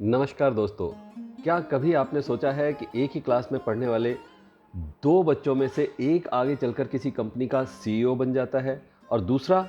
नमस्कार दोस्तों। क्या कभी आपने सोचा है कि एक ही क्लास में पढ़ने वाले दो बच्चों में से एक आगे चलकर किसी कंपनी का सीईओ बन जाता है और दूसरा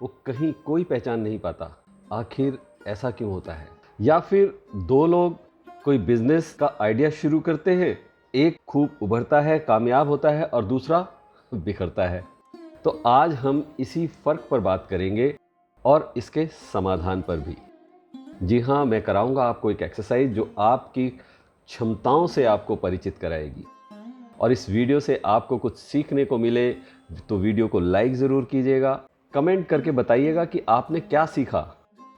वो कहीं कोई पहचान नहीं पाता? आखिर ऐसा क्यों होता है? या फिर दो लोग कोई बिजनेस का आइडिया शुरू करते हैं, एक खूब उभरता है, कामयाब होता है और दूसरा बिखरता है। तो आज हम इसी फर्क पर बात करेंगे और इसके समाधान पर भी। जी हाँ, मैं कराऊंगा आपको एक एक्सरसाइज जो आपकी क्षमताओं से आपको परिचित कराएगी। और इस वीडियो से आपको कुछ सीखने को मिले तो वीडियो को लाइक ज़रूर कीजिएगा, कमेंट करके बताइएगा कि आपने क्या सीखा।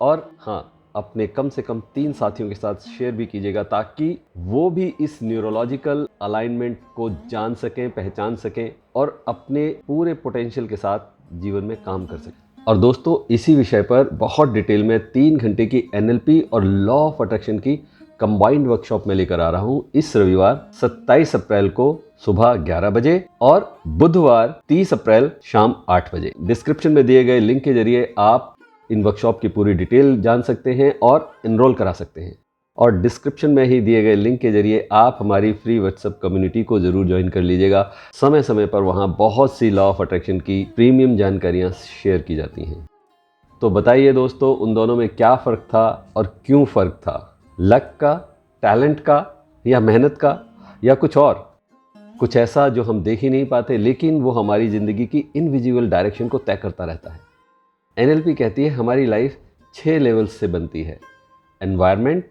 और हाँ, अपने कम से कम 3 साथियों के साथ शेयर भी कीजिएगा ताकि वो भी इस न्यूरोलॉजिकल अलाइनमेंट को जान सकें, पहचान सकें और अपने पूरे पोटेंशियल के साथ जीवन में काम कर सकें। और दोस्तों, इसी विषय पर बहुत डिटेल में 3 घंटे की एनएलपी और लॉ ऑफ अट्रैक्शन की कंबाइंड वर्कशॉप में लेकर आ रहा हूं इस रविवार 27 अप्रैल को सुबह 11 बजे और बुधवार 30 अप्रैल शाम 8 बजे। डिस्क्रिप्शन में दिए गए लिंक के जरिए आप इन वर्कशॉप की पूरी डिटेल जान सकते हैं और एनरोल करा सकते हैं। और डिस्क्रिप्शन में ही दिए गए लिंक के जरिए आप हमारी फ्री व्हाट्सएप कम्युनिटी को ज़रूर ज्वाइन कर लीजिएगा। समय समय पर वहाँ बहुत सी लॉ ऑफ अट्रैक्शन की प्रीमियम जानकारियाँ शेयर की जाती हैं। तो बताइए दोस्तों, उन दोनों में क्या फ़र्क था और क्यों फ़र्क था? लक का, टैलेंट का, या मेहनत का, या कुछ और? कुछ ऐसा जो हम देख ही नहीं पाते लेकिन वो हमारी ज़िंदगी की इनविजिबल डायरेक्शन को तय करता रहता है। एनएलपी कहती है हमारी लाइफ 6 लेवल्स से बनती है: environment,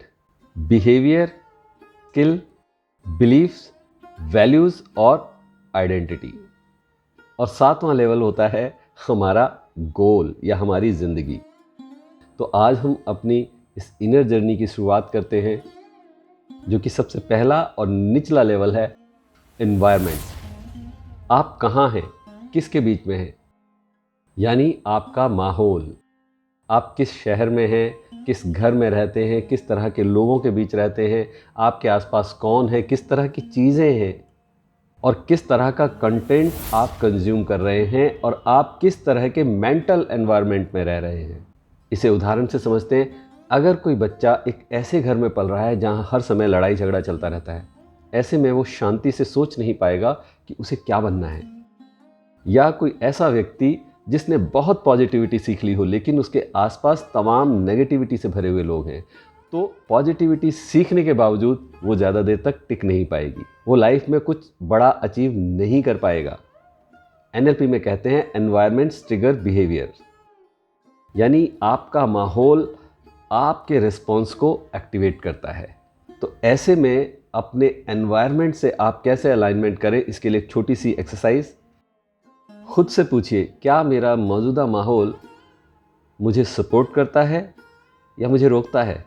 behaviour, skill, beliefs, values और आइडेंटिटी। और 7वां लेवल होता है हमारा गोल या हमारी ज़िंदगी। तो आज हम अपनी इस इनर जर्नी की शुरुआत करते हैं, जो कि सबसे पहला और निचला लेवल है एनवायरनमेंट। आप कहाँ हैं, किसके बीच में हैं, यानी आपका माहौल। आप किस शहर में हैं, किस घर में रहते हैं, किस तरह के लोगों के बीच रहते हैं, आपके आसपास कौन है, किस तरह की चीज़ें हैं और किस तरह का कंटेंट आप कंज्यूम कर रहे हैं और आप किस तरह के मेंटल एनवायरनमेंट में रह रहे हैं। इसे उदाहरण से समझते हैं। अगर कोई बच्चा एक ऐसे घर में पल रहा है जहां हर समय लड़ाई झगड़ा चलता रहता है, ऐसे में वो शांति से सोच नहीं पाएगा कि उसे क्या बनना है। या कोई ऐसा व्यक्ति जिसने बहुत पॉजिटिविटी सीख ली हो लेकिन उसके आसपास तमाम नेगेटिविटी से भरे हुए लोग हैं, तो पॉजिटिविटी सीखने के बावजूद वो ज़्यादा देर तक टिक नहीं पाएगी, वो लाइफ में कुछ बड़ा अचीव नहीं कर पाएगा। एनएलपी में कहते हैं एनवायरनमेंट्स ट्रिगर बिहेवियर, यानी आपका माहौल आपके रिस्पॉन्स को एक्टिवेट करता है। तो ऐसे में अपने एनवायरनमेंट से आप कैसे अलाइनमेंट करें, इसके लिए एक छोटी सी एक्सरसाइज। खुद से पूछिए, क्या मेरा मौजूदा माहौल मुझे सपोर्ट करता है या मुझे रोकता है?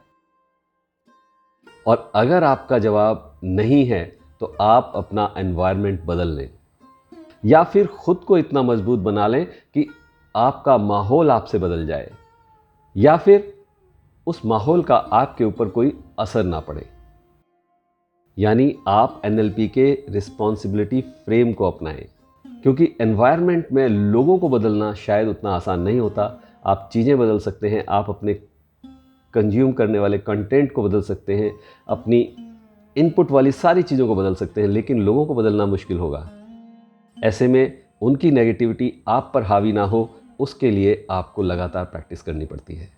और अगर आपका जवाब नहीं है तो आप अपना एनवायरनमेंट बदल लें या फिर खुद को इतना मजबूत बना लें कि आपका माहौल आपसे बदल जाए या फिर उस माहौल का आपके ऊपर कोई असर ना पड़े। यानी आप एनएलपी के रिस्पॉन्सिबिलिटी फ्रेम को अपनाएं, क्योंकि एनवायरनमेंट में लोगों को बदलना शायद उतना आसान नहीं होता। आप चीज़ें बदल सकते हैं, आप अपने कंज्यूम करने वाले कंटेंट को बदल सकते हैं, अपनी इनपुट वाली सारी चीज़ों को बदल सकते हैं, लेकिन लोगों को बदलना मुश्किल होगा। ऐसे में उनकी नेगेटिविटी आप पर हावी ना हो, उसके लिए आपको लगातार प्रैक्टिस करनी पड़ती है।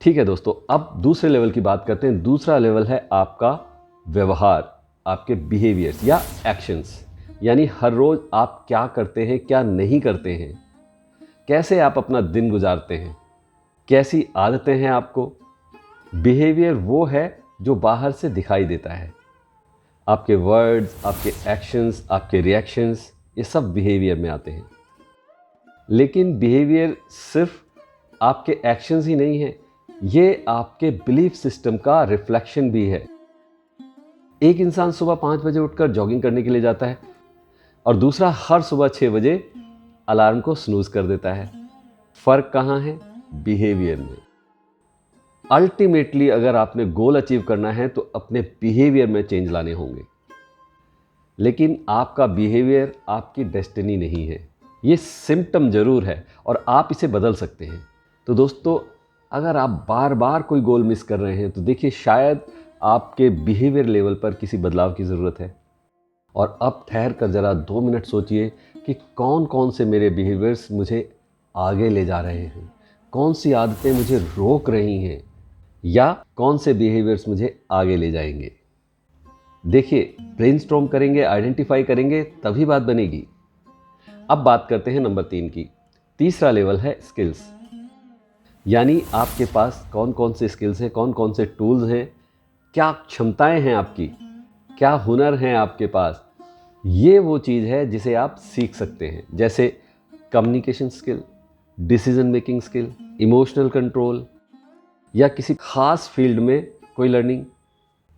ठीक है दोस्तों, अब दूसरे लेवल की बात करते हैं। दूसरा लेवल है आपका व्यवहार, आपके बिहेवियर्स या एक्शंस, यानी हर रोज़ आप क्या करते हैं, क्या नहीं करते हैं, कैसे आप अपना दिन गुजारते हैं, कैसी आदतें हैं आपको। बिहेवियर वो है जो बाहर से दिखाई देता है। आपके वर्ड्स, आपके एक्शंस, आपके रिएक्शंस, ये सब बिहेवियर में आते हैं। लेकिन बिहेवियर सिर्फ आपके एक्शंस ही नहीं है, ये आपके बिलीफ सिस्टम का रिफ्लेक्शन भी है। एक इंसान सुबह 5 बजे उठकर जॉगिंग करने के लिए जाता है और दूसरा हर सुबह 6 बजे अलार्म को स्नूज कर देता है। फर्क कहाँ है? बिहेवियर में। अल्टीमेटली अगर आपने गोल अचीव करना है तो अपने बिहेवियर में चेंज लाने होंगे। लेकिन आपका बिहेवियर आपकी डेस्टिनी नहीं है, ये सिम्टम जरूर है और आप इसे बदल सकते हैं। तो दोस्तों, अगर आप बार बार कोई गोल मिस कर रहे हैं तो देखिए शायद आपके बिहेवियर लेवल पर किसी बदलाव की ज़रूरत है। और अब ठहर कर ज़रा 2 मिनट सोचिए कि कौन कौन से मेरे बिहेवियर्स मुझे आगे ले जा रहे हैं, कौन सी आदतें मुझे रोक रही हैं या कौन से बिहेवियर्स मुझे आगे ले जाएंगे। देखिए, ब्रेनस्टॉर्म करेंगे, आइडेंटिफाई करेंगे, तभी बात बनेगी। अब बात करते हैं नंबर 3 की। तीसरा लेवल है स्किल्स, यानी आपके पास कौन कौन से स्किल्स हैं, कौन कौन से टूल्स हैं, क्या क्षमताएं हैं आपकी, क्या हुनर हैं आपके पास। ये वो चीज़ है जिसे आप सीख सकते हैं, जैसे communication skill, decision making skill, emotional control या किसी खास फील्ड में कोई लर्निंग।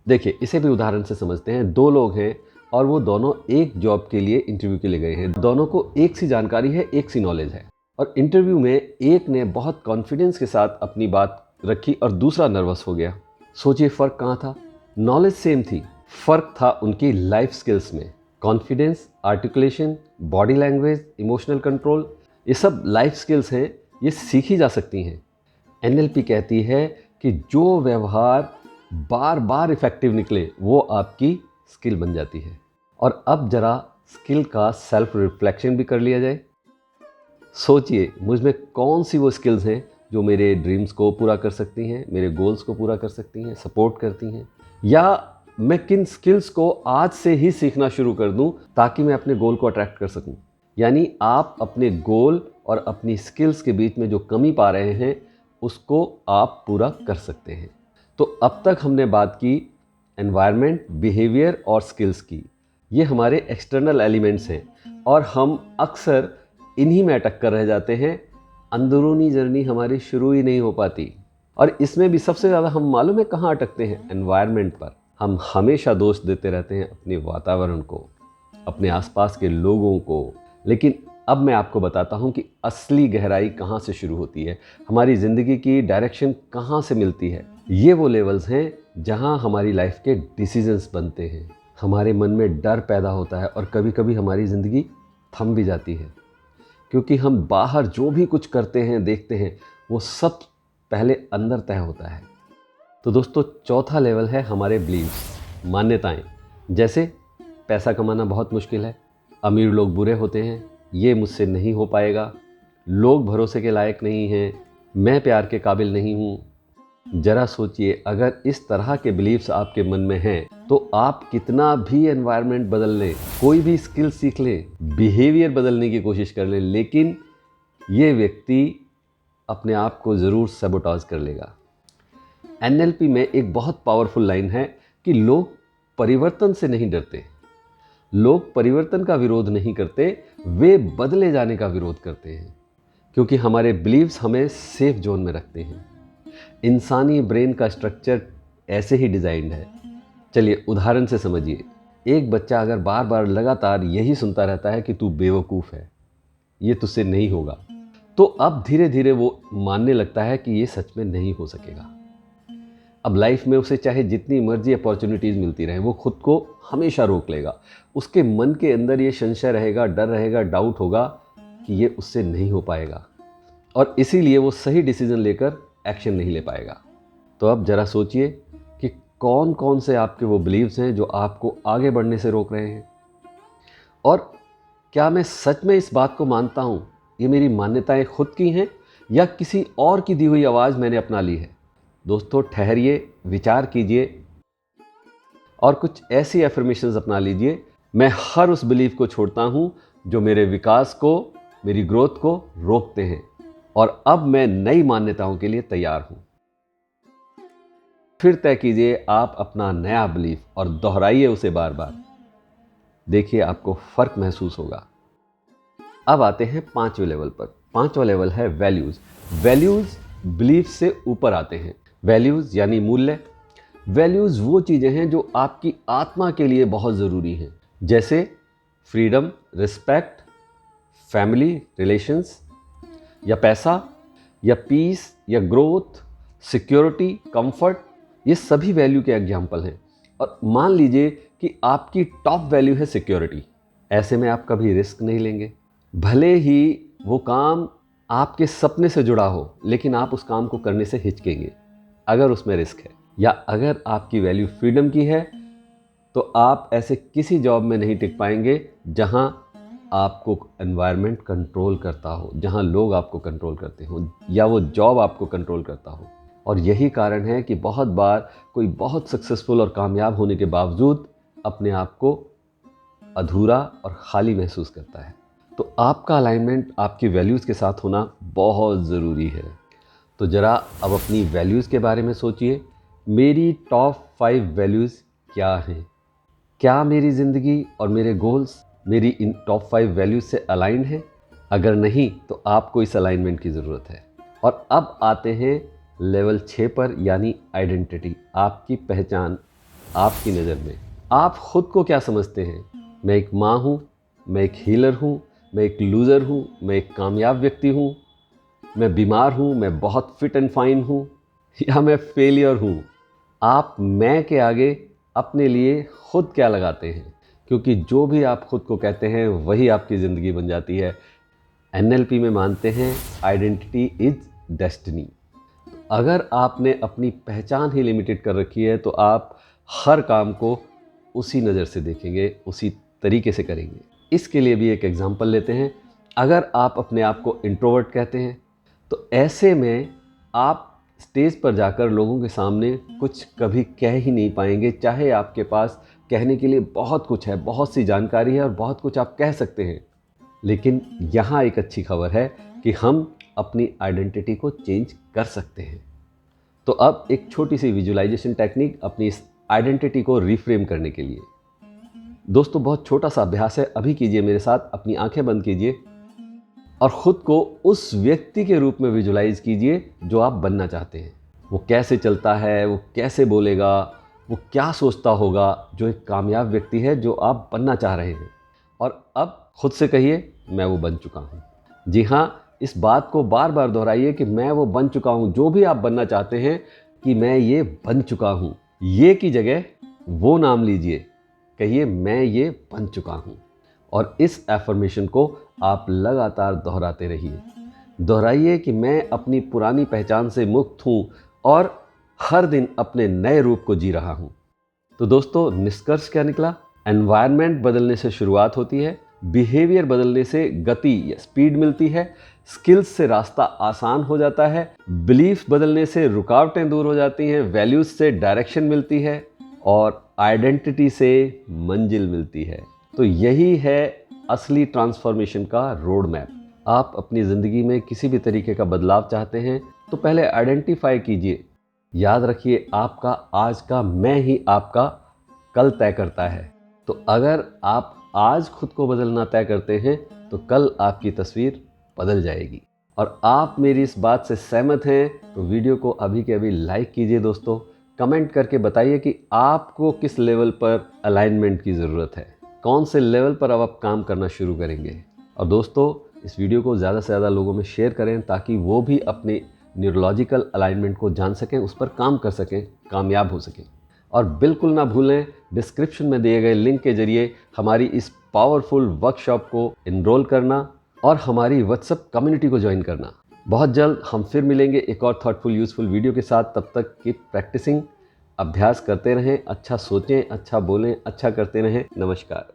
देखिए, इसे भी उदाहरण से समझते हैं। 2 लोग हैं और वो दोनों एक जॉब के लिए इंटरव्यू के लिए गए हैं। दोनों को एक सी जानकारी है, एक सी नॉलेज है, और इंटरव्यू में एक ने बहुत कॉन्फिडेंस के साथ अपनी बात रखी और दूसरा नर्वस हो गया। सोचिए फ़र्क कहाँ था? नॉलेज सेम थी, फ़र्क था उनकी लाइफ स्किल्स में। Confidence, articulation, body language, emotional control, ये सब लाइफ स्किल्स हैं, ये सीखी जा सकती हैं। एनएलपी कहती है कि जो व्यवहार बार बार इफ़ेक्टिव निकले वो आपकी स्किल बन जाती है। और अब ज़रा स्किल का सेल्फ रिफ्लेक्शन भी कर लिया जाए। सोचिए, मुझ में कौन सी वो स्किल्स हैं जो मेरे ड्रीम्स को पूरा कर सकती हैं, मेरे गोल्स को पूरा कर सकती हैं, सपोर्ट करती हैं, या मैं किन स्किल्स को आज से ही सीखना शुरू कर दूं ताकि मैं अपने गोल को अट्रैक्ट कर सकूं। यानी आप अपने गोल और अपनी स्किल्स के बीच में जो कमी पा रहे हैं उसको आप पूरा कर सकते हैं। तो अब तक हमने बात की एनवायरनमेंट, बिहेवियर और स्किल्स की। ये हमारे एक्सटर्नल एलिमेंट्स हैं और हम अक्सर इन्हीं में अटक कर रह जाते हैं। अंदरूनी जर्नी हमारी शुरू ही नहीं हो पाती। और इसमें भी सबसे ज़्यादा हम मालूम है कहाँ अटकते हैं? एनवायरनमेंट पर। हम हमेशा दोष देते रहते हैं अपने वातावरण को, अपने आसपास के लोगों को। लेकिन अब मैं आपको बताता हूँ कि असली गहराई कहाँ से शुरू होती है, हमारी ज़िंदगी की डायरेक्शन कहाँ से मिलती है। ये वो लेवल्स हैं जहाँ हमारी लाइफ के डिसीजंस बनते हैं। हमारे मन में डर पैदा होता है और कभी कभी हमारी ज़िंदगी थम भी जाती है, क्योंकि हम बाहर जो भी कुछ करते हैं, देखते हैं, वो सब पहले अंदर तय होता है। तो दोस्तों, चौथा लेवल है हमारे बिलीव्स, मान्यताएं। जैसे पैसा कमाना बहुत मुश्किल है, अमीर लोग बुरे होते हैं, ये मुझसे नहीं हो पाएगा, लोग भरोसे के लायक नहीं हैं, मैं प्यार के काबिल नहीं हूँ। ज़रा सोचिए, अगर इस तरह के बिलीव्स आपके मन में हैं तो आप कितना भी एनवायरनमेंट बदल लें, कोई भी स्किल सीख लें, बिहेवियर बदलने की कोशिश कर लें, लेकिन ये व्यक्ति अपने आप को ज़रूर सबोटाज कर लेगा। एनएलपी में एक बहुत पावरफुल लाइन है कि लोग परिवर्तन से नहीं डरते, लोग परिवर्तन का विरोध नहीं करते, वे बदले जाने का विरोध करते हैं, क्योंकि हमारे बिलीव्स हमें सेफ जोन में रखते हैं। इंसानी ब्रेन का स्ट्रक्चर ऐसे ही डिज़ाइंड है। चलिए उदाहरण से समझिए। एक बच्चा अगर बार बार लगातार यही सुनता रहता है कि तू बेवकूफ़ है, ये तुझसे नहीं होगा, तो अब धीरे धीरे वो मानने लगता है कि ये सच में नहीं हो सकेगा। अब लाइफ में उसे चाहे जितनी मर्जी अपॉर्चुनिटीज़ मिलती रहे, वो खुद को हमेशा रोक लेगा। उसके मन के अंदर ये संशय रहेगा, डर रहेगा, डाउट होगा कि ये उससे नहीं हो पाएगा, और इसीलिए वो सही डिसीजन लेकर एक्शन नहीं ले पाएगा। तो अब ज़रा सोचिए कि कौन कौन से आपके वो बिलीव्स हैं जो आपको आगे बढ़ने से रोक रहे हैं, और क्या मैं सच में इस बात को मानता हूँ, ये मेरी मान्यताएं खुद की हैं या किसी और की दी हुई आवाज़ मैंने अपना ली है। दोस्तों ठहरिए, विचार कीजिए और कुछ ऐसी एफर्मेशंस अपना लीजिए। मैं हर उस बिलीफ को छोड़ता हूँ जो मेरे विकास को, मेरी ग्रोथ को रोकते हैं, और अब मैं नई मान्यताओं के लिए तैयार हूँ। फिर तय कीजिए आप अपना नया बिलीफ और दोहराइए उसे बार बार। देखिए आपको फ़र्क महसूस होगा। अब आते हैं 5वें लेवल पर। 5वां लेवल है वैल्यूज़। वैल्यूज़ बिलीफ से ऊपर आते हैं। वैल्यूज़ यानी मूल्य। वैल्यूज़ वो चीज़ें हैं जो आपकी आत्मा के लिए बहुत ज़रूरी हैं, जैसे फ्रीडम, रिस्पेक्ट, फैमिली रिलेशंस, या पैसा, या पीस, या ग्रोथ, सिक्योरिटी, कंफर्ट। ये सभी वैल्यू के एग्जाम्पल हैं। और मान लीजिए कि आपकी टॉप वैल्यू है सिक्योरिटी। ऐसे में आप कभी रिस्क नहीं लेंगे, भले ही वो काम आपके सपने से जुड़ा हो, लेकिन आप उस काम को करने से हिचकेंगे अगर उसमें रिस्क है, या अगर आपकी वैल्यू फ्रीडम की है तो आप ऐसे किसी जॉब में नहीं टिक पाएंगे जहां आपको एनवायरनमेंट कंट्रोल करता हो, जहां लोग आपको कंट्रोल करते हो, या वो जॉब आपको कंट्रोल करता हो। और यही कारण है कि बहुत बार कोई बहुत सक्सेसफुल और कामयाब होने के बावजूद अपने आप को अधूरा और खाली महसूस करता है। तो आपका अलाइनमेंट आपकी वैल्यूज़ के साथ होना बहुत ज़रूरी है। तो ज़रा अब अपनी वैल्यूज़ के बारे में सोचिए। मेरी टॉप 5 वैल्यूज़ क्या हैं? क्या मेरी ज़िंदगी और मेरे गोल्स मेरी इन टॉप 5 वैल्यूज़ से अलाइंड हैं? अगर नहीं तो आपको इस अलाइनमेंट की ज़रूरत है। और अब आते हैं लेवल 6 पर, यानी आइडेंटिटी, आपकी पहचान। आपकी नज़र में आप खुद को क्या समझते हैं? मैं एक माँ हूँ, मैं एक हीलर हूँ, मैं एक लूज़र हूँ, मैं एक कामयाब व्यक्ति हूँ, मैं बीमार हूँ, मैं बहुत फिट एंड फाइन हूँ, या मैं फेलियर हूँ? आप मैं के आगे अपने लिए खुद क्या लगाते हैं? क्योंकि जो भी आप खुद को कहते हैं वही आपकी ज़िंदगी बन जाती है। NLP में मानते हैं आइडेंटिटी इज़ डेस्टिनी। अगर आपने अपनी पहचान ही लिमिटेड कर रखी है तो आप हर काम को उसी नज़र से देखेंगे, उसी तरीके से करेंगे। इसके लिए भी एक एग्जांपल लेते हैं। अगर आप अपने आप को इंट्रोवर्ट कहते हैं तो ऐसे में आप स्टेज पर जाकर लोगों के सामने कुछ कभी कह ही नहीं पाएंगे, चाहे आपके पास कहने के लिए बहुत कुछ है, बहुत सी जानकारी है और बहुत कुछ आप कह सकते हैं। लेकिन यहाँ एक अच्छी खबर है कि हम अपनी आइडेंटिटी को चेंज कर सकते हैं। तो अब एक छोटी सी विजुअलाइजेशन टेक्निक अपनी इस आइडेंटिटी को रिफ्रेम करने के लिए। दोस्तों, बहुत छोटा सा अभ्यास है, अभी कीजिए मेरे साथ। अपनी आंखें बंद कीजिए और ख़ुद को उस व्यक्ति के रूप में विजुलाइज कीजिए जो आप बनना चाहते हैं। वो कैसे चलता है, वो कैसे बोलेगा, वो क्या सोचता होगा, जो एक कामयाब व्यक्ति है जो आप बनना चाह रहे हैं। और अब खुद से कहिए, मैं वो बन चुका हूँ। जी हाँ, इस बात को बार बार दोहराइए कि मैं वो बन चुका हूँ। जो भी आप बनना चाहते हैं कि मैं ये बन चुका हूँ, ये की जगह वो नाम लीजिए, कहिए मैं ये बन चुका हूँ। और इस एफर्मेशन को आप लगातार दोहराते रहिए। दोहराइए कि मैं अपनी पुरानी पहचान से मुक्त हूँ और हर दिन अपने नए रूप को जी रहा हूँ। तो दोस्तों, निष्कर्ष क्या निकला? एनवायरनमेंट बदलने से शुरुआत होती है, बिहेवियर बदलने से गति या स्पीड मिलती है, स्किल्स से रास्ता आसान हो जाता है, बिलीफ बदलने से रुकावटें दूर हो जाती हैं, वैल्यूज से डायरेक्शन मिलती है और आइडेंटिटी से मंजिल मिलती है। तो यही है असली ट्रांसफॉर्मेशन का रोड मैप। आप अपनी ज़िंदगी में किसी भी तरीके का बदलाव चाहते हैं तो पहले आइडेंटिफाई कीजिए। याद रखिए, आपका आज का मैं ही आपका कल तय करता है। तो अगर आप आज खुद को बदलना तय करते हैं तो कल आपकी तस्वीर बदल जाएगी। और आप मेरी इस बात से सहमत हैं तो वीडियो को अभी के अभी लाइक कीजिए। दोस्तों, कमेंट करके बताइए कि आपको किस लेवल पर अलाइनमेंट की ज़रूरत है, कौन से लेवल पर अब आप काम करना शुरू करेंगे। और दोस्तों, इस वीडियो को ज़्यादा से ज़्यादा लोगों में शेयर करें ताकि वो भी अपने न्यूरोलॉजिकल अलाइनमेंट को जान सकें, उस पर काम कर सकें, कामयाब हो सकें। और बिल्कुल ना भूलें, डिस्क्रिप्शन में दिए गए लिंक के जरिए हमारी इस पावरफुल वर्कशॉप को एनरोल करना और हमारी व्हाट्सएप कम्युनिटी को ज्वाइन करना। बहुत जल्द हम फिर मिलेंगे एक और थॉटफुल यूज़फुल वीडियो के साथ। तब तक कीप प्रैक्टिसिंग, अभ्यास करते रहें, अच्छा सोचें, अच्छा बोलें, अच्छा करते रहें। नमस्कार।